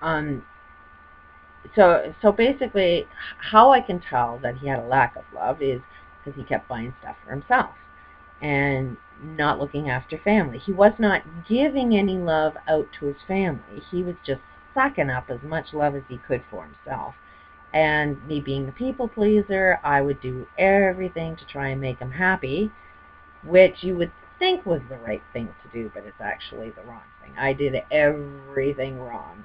Um, so basically, how I can tell that he had a lack of love is because he kept buying stuff for himself and not looking after family. He was not giving any love out to his family. He was just sucking up as much love as he could for himself. And me being the people pleaser, I would do everything to try and make him happy, which you would think was the right thing to do, but it's actually the wrong thing. I did everything wrong.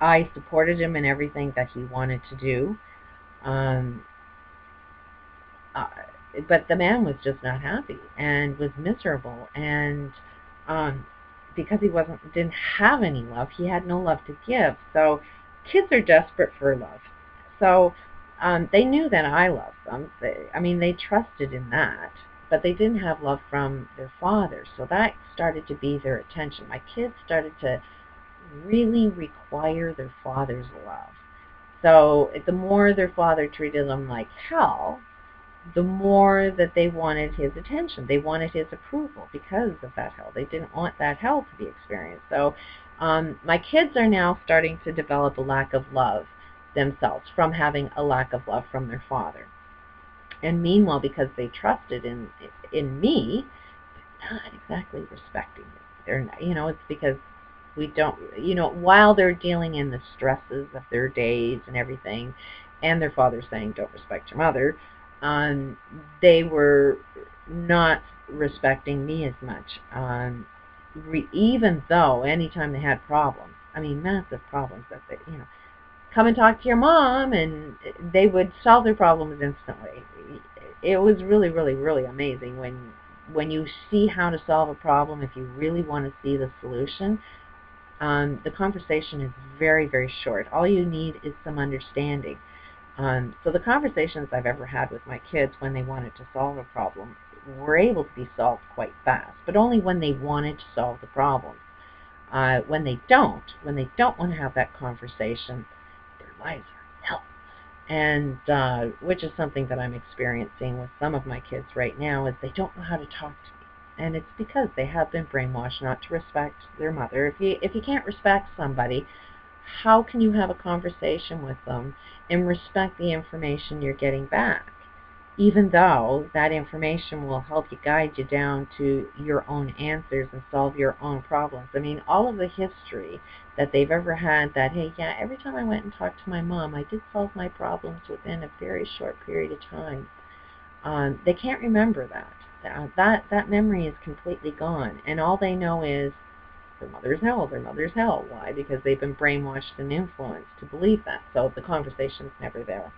I supported him in everything that he wanted to do. Um, uh, but the man was just not happy and was miserable, and um, because he didn't have any love, he had no love to give. So kids are desperate for love. So they knew that I loved them. They trusted in that, but they didn't have love from their father. So that started to be their attention. My kids started to really require their father's love. So the more their father treated them like hell, the more that they wanted his attention. They wanted his approval because of that hell. They didn't want that hell to be experienced. So my kids are now starting to develop a lack of love themselves from having a lack of love from their father. And meanwhile, because they trusted in me, they're not exactly respecting me. They're not, it's because we don't, while they're dealing in the stresses of their days and everything, and their father saying, don't respect your mother, they were not respecting me as much. Even though anytime they had problems, massive problems, that come and talk to your mom, and they would solve their problems instantly. It was really, really, really amazing when you see how to solve a problem. If you really want to see the solution, the conversation is very, very short. All you need is some understanding. So the conversations I've ever had with my kids when they wanted to solve a problem were able to be solved quite fast, but only when they wanted to solve the problem. When they don't want to have that conversation, their lives are hell. And which is something that I'm experiencing with some of my kids right now, is they don't know how to talk to me. And it's because they have been brainwashed not to respect their mother. If you can't respect somebody, how can you have a conversation with them and respect the information you're getting back? Even though that information will help you guide you down to your own answers and solve your own problems. All of the history that they've ever had that, hey, yeah, every time I went and talked to my mom, I did solve my problems within a very short period of time. They can't remember that. That memory is completely gone, and all they know is their mother's hell, their mother's hell. Why? Because they've been brainwashed and influenced to believe that. So the conversation's never there.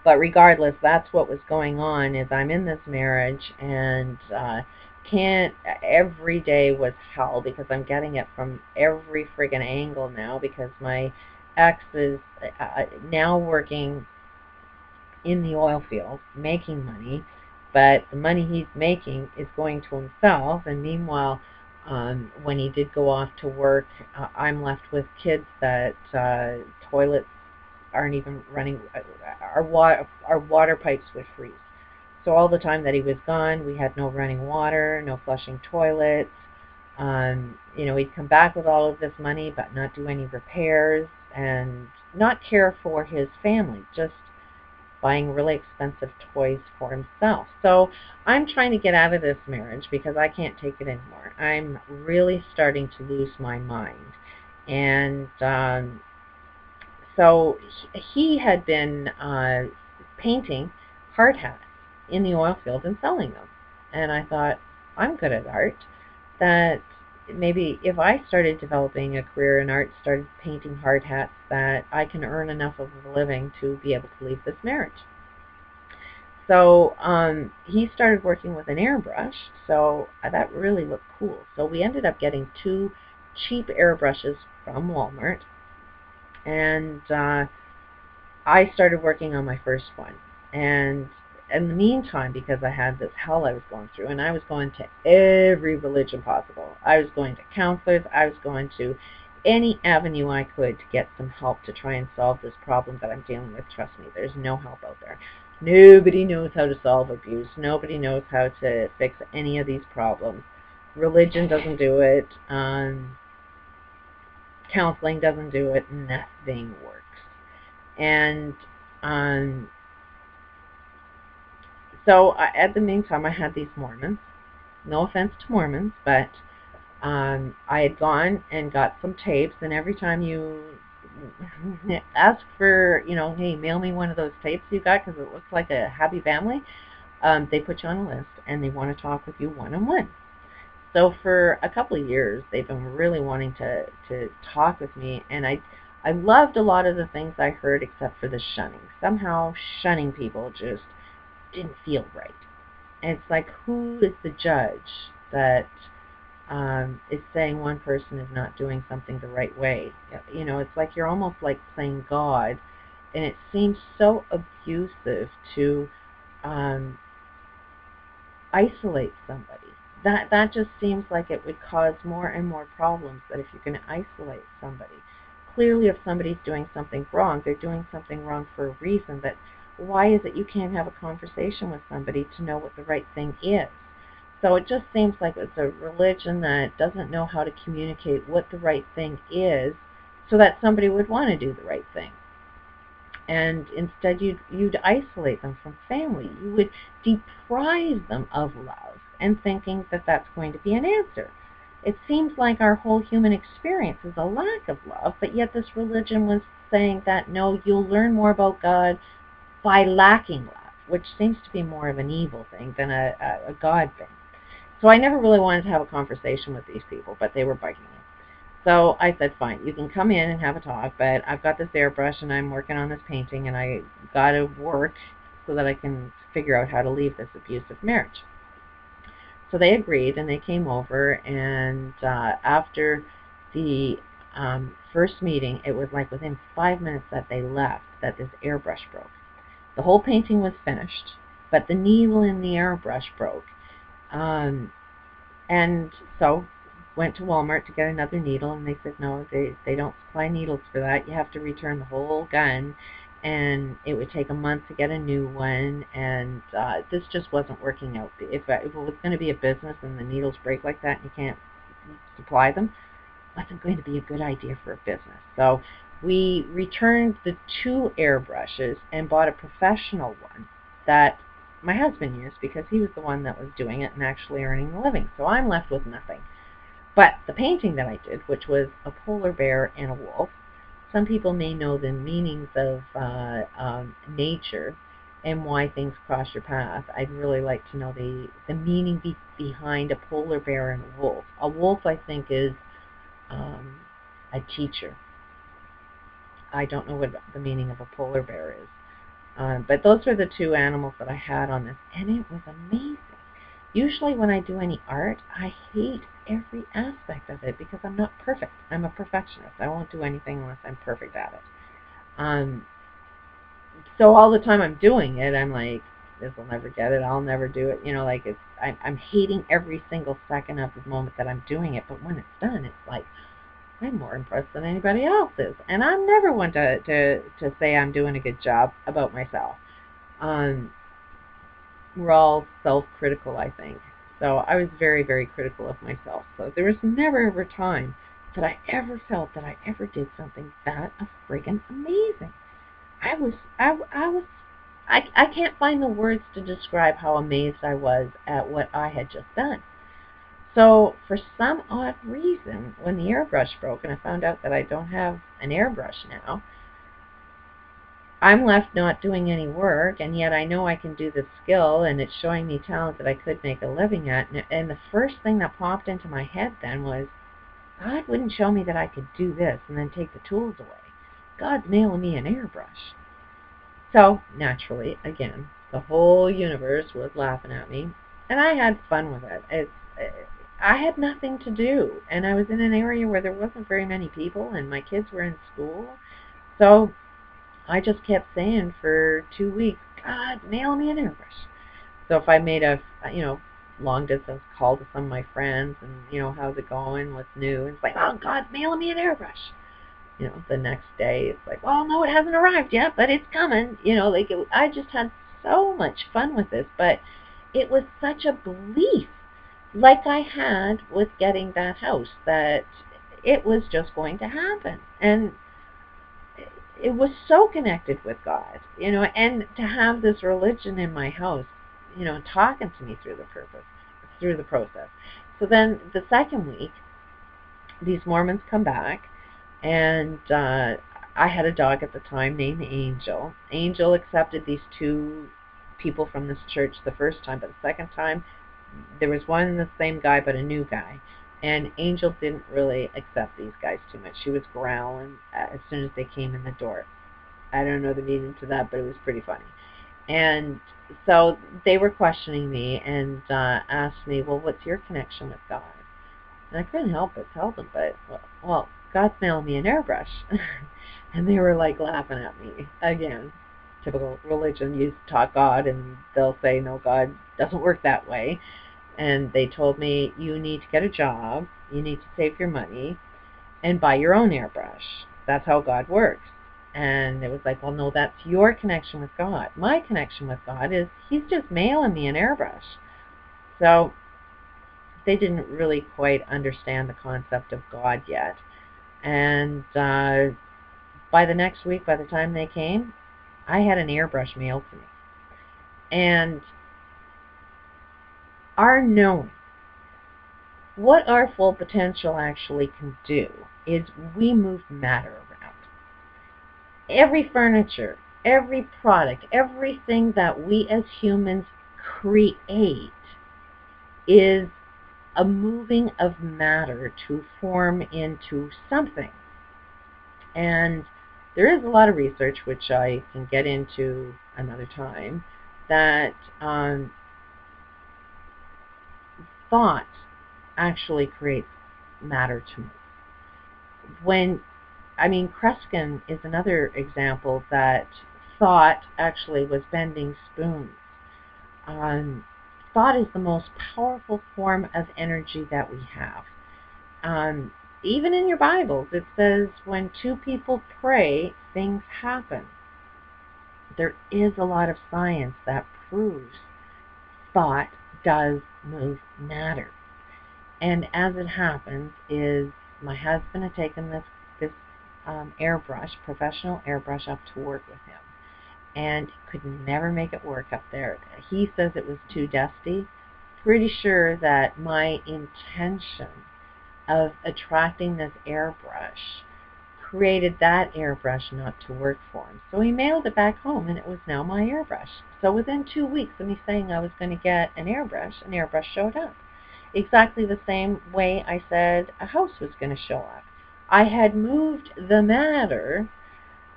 But regardless, that's what was going on. Is I'm in this marriage, and can't every day was hell because I'm getting it from every friggin' angle now, because my ex is now working in the oil field making money, but the money he's making is going to himself, and meanwhile, when he did go off to work, I'm left with kids that toilets aren't even running. Our water pipes would freeze. So all the time that he was gone, we had no running water, no flushing toilets. He'd come back with all of this money, but not do any repairs and not care for his family, just buying really expensive toys for himself. So I'm trying to get out of this marriage because I can't take it anymore. I'm really starting to lose my mind. And so he had been painting hard hats in the oil field and selling them. And I thought, I'm good at art, that maybe if I started developing a career in art, started painting hard hats, that I can earn enough of a living to be able to leave this marriage. So he started working with an airbrush, so that really looked cool. So we ended up getting 2 cheap airbrushes from Walmart, and I started working on my first one. And in the meantime, because I had this hell I was going through, and I was going to every religion possible. I was going to counselors. I was going to any avenue I could to get some help to try and solve this problem that I'm dealing with. Trust me, there's no help out there. Nobody knows how to solve abuse. Nobody knows how to fix any of these problems. Religion doesn't do it. Counseling doesn't do it. Nothing works. And um, so at the meantime, I had these Mormons. No offense to Mormons, but I had gone and got some tapes, and every time you ask for, hey, mail me one of those tapes you got because it looks like a happy family, they put you on a list, and they want to talk with you one-on-one. So for a couple of years, they've been really wanting to talk with me, and I loved a lot of the things I heard except for the shunning. Somehow shunning people just didn't feel right. And it's like, who is the judge that is saying one person is not doing something the right way? It's like you're almost like playing God, and it seems so abusive to um, isolate somebody. That just seems like it would cause more and more problems, that if you're going to isolate somebody. Clearly, if somebody's doing something wrong, they're doing something wrong for a reason. But why is it you can't have a conversation with somebody to know what the right thing is? So it just seems like it's a religion that doesn't know how to communicate what the right thing is so that somebody would want to do the right thing. And instead you'd isolate them from family. You would deprive them of love and thinking that that's going to be an answer. It seems like our whole human experience is a lack of love, but yet this religion was saying that, no, you'll learn more about God by lacking love, which seems to be more of an evil thing than a God thing. So I never really wanted to have a conversation with these people, but they were bugging me. So I said, fine, you can come in and have a talk, but I've got this airbrush and I'm working on this painting, and I got to work so that I can figure out how to leave this abusive marriage. So they agreed, and they came over, and after the first meeting, it was like within 5 minutes that they left that this airbrush broke. The whole painting was finished, but the needle in the airbrush broke. And so went to Walmart to get another needle, and they said, no, they don't supply needles for that. You have to return the whole gun, and it would take a month to get a new one, and this just wasn't working out. If it was going to be a business and the needles break like that and you can't supply them, it wasn't going to be a good idea for a business. So we returned the 2 airbrushes and bought a professional one that my husband used because he was the one that was doing it and actually earning a living. So I'm left with nothing. But the painting that I did, which was a polar bear and a wolf, some people may know the meanings of nature and why things cross your path. I'd really like to know the meaning behind a polar bear and a wolf. A wolf, I think, is a teacher. I don't know what the meaning of a polar bear is. But those were the 2 animals that I had on this, and it was amazing. Usually when I do any art, I hate every aspect of it because I'm not perfect. I'm a perfectionist. I won't do anything unless I'm perfect at it. So all the time I'm doing it, I'm like, this will never get it. I'll never do it. I'm hating every single second of the moment that I'm doing it. But when it's done, it's like, I'm more impressed than anybody else is. And I'm never one to say I'm doing a good job about myself. We're all self-critical, I think. So I was very, very critical of myself. So there was never ever time that I ever felt that I ever did something that friggin' amazing. I can't find the words to describe how amazed I was at what I had just done. So for some odd reason, when the airbrush broke and I found out that I don't have an airbrush now, I'm left not doing any work, and yet I know I can do this skill, and it's showing me talent that I could make a living at. And the first thing that popped into my head then was, God wouldn't show me that I could do this and then take the tools away. God's mailing me an airbrush. So, naturally, again, the whole universe was laughing at me, and I had fun with it. I had nothing to do, and I was in an area where there wasn't very many people, and my kids were in school. So I just kept saying for 2 weeks, God, mail me an airbrush. So if I made a, long distance call to some of my friends and, how's it going, what's new, it's like, oh, God, mail me an airbrush. The next day it's like, well, no, it hasn't arrived yet, but it's coming. I just had so much fun with this, but it was such a belief, like I had with getting that house, that it was just going to happen. And it was so connected with God, and to have this religion in my house, talking to me through the process. So then the second week, these Mormons come back, and I had a dog at the time named Angel. Angel accepted these two people from this church the first time, but the second time, there was one the same guy, but a new guy. And Angel didn't really accept these guys too much. She was growling as soon as they came in the door. I don't know the meaning to that, but it was pretty funny. And so they were questioning me and asked me, well, what's your connection with God? And I couldn't help but tell them, but, well, God's mailing me an airbrush. And they were like laughing at me. Again, typical religion, you talk God and they'll say, no, God doesn't work that way. And they told me, you need to get a job, you need to save your money, and buy your own airbrush. That's how God works. And it was like, well, no, that's your connection with God. My connection with God is he's just mailing me an airbrush. So they didn't really quite understand the concept of God yet. And by the next week, by the time they came, I had an airbrush mailed to me. And our knowing what our full potential actually can do is we move matter around. Every furniture, every product, everything that we as humans create is a moving of matter to form into something. And there is a lot of research, which I can get into another time, that thought actually creates matter to move. Kreskin is another example that thought actually was bending spoons. Thought is the most powerful form of energy that we have. Even in your Bibles, it says when two people pray, things happen. There is a lot of science that proves thought does move matter. And as it happens is my husband had taken this airbrush, professional airbrush, up to work with him. And could never make it work up there. He says it was too dusty. Pretty sure that my intention of attracting this airbrush created that airbrush not to work for him. So he mailed it back home, and it was now my airbrush. So within 2 weeks of me saying I was going to get an airbrush showed up. Exactly the same way I said a house was going to show up. I had moved the matter,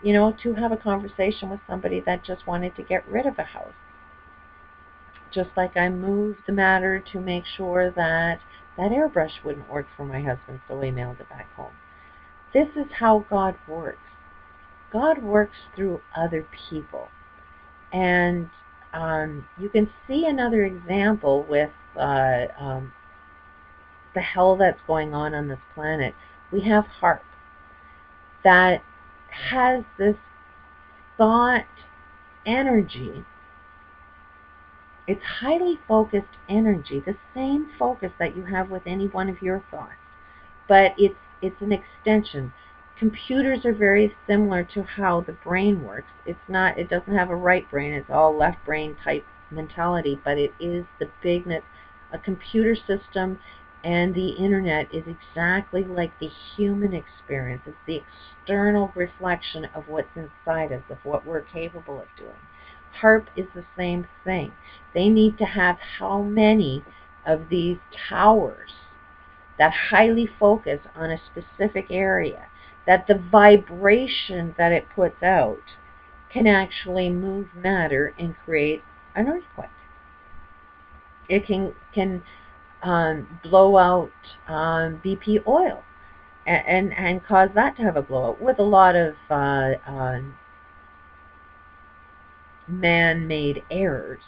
to have a conversation with somebody that just wanted to get rid of a house. Just like I moved the matter to make sure that airbrush wouldn't work for my husband, so he mailed it back home. This is how God works. God works through other people. And you can see another example with the hell that's going on this planet. We have HARP that has this thought energy. It's highly focused energy, the same focus that you have with any one of your thoughts, but it's an extension. Computers are very similar to how the brain works. It doesn't have a right brain, it's all left brain type mentality, but it is the bigness. A computer system and the internet is exactly like the human experience. It's the external reflection of what's inside us, of what we're capable of doing. HARP is the same thing. They need to have how many of these towers that highly focus on a specific area, that the vibration that it puts out can actually move matter and create an earthquake. It can blow out BP oil and cause that to have a blowout with a lot of man-made errors,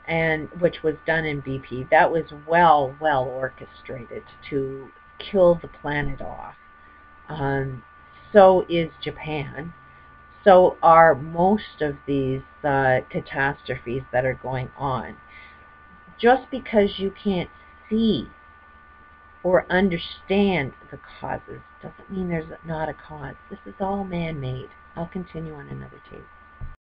and which was done in BP. That was well orchestrated to kill the planet off. So is Japan. So are most of these catastrophes that are going on. Just because you can't see or understand the causes doesn't mean there's not a cause. This is all man-made. I'll continue on another tape.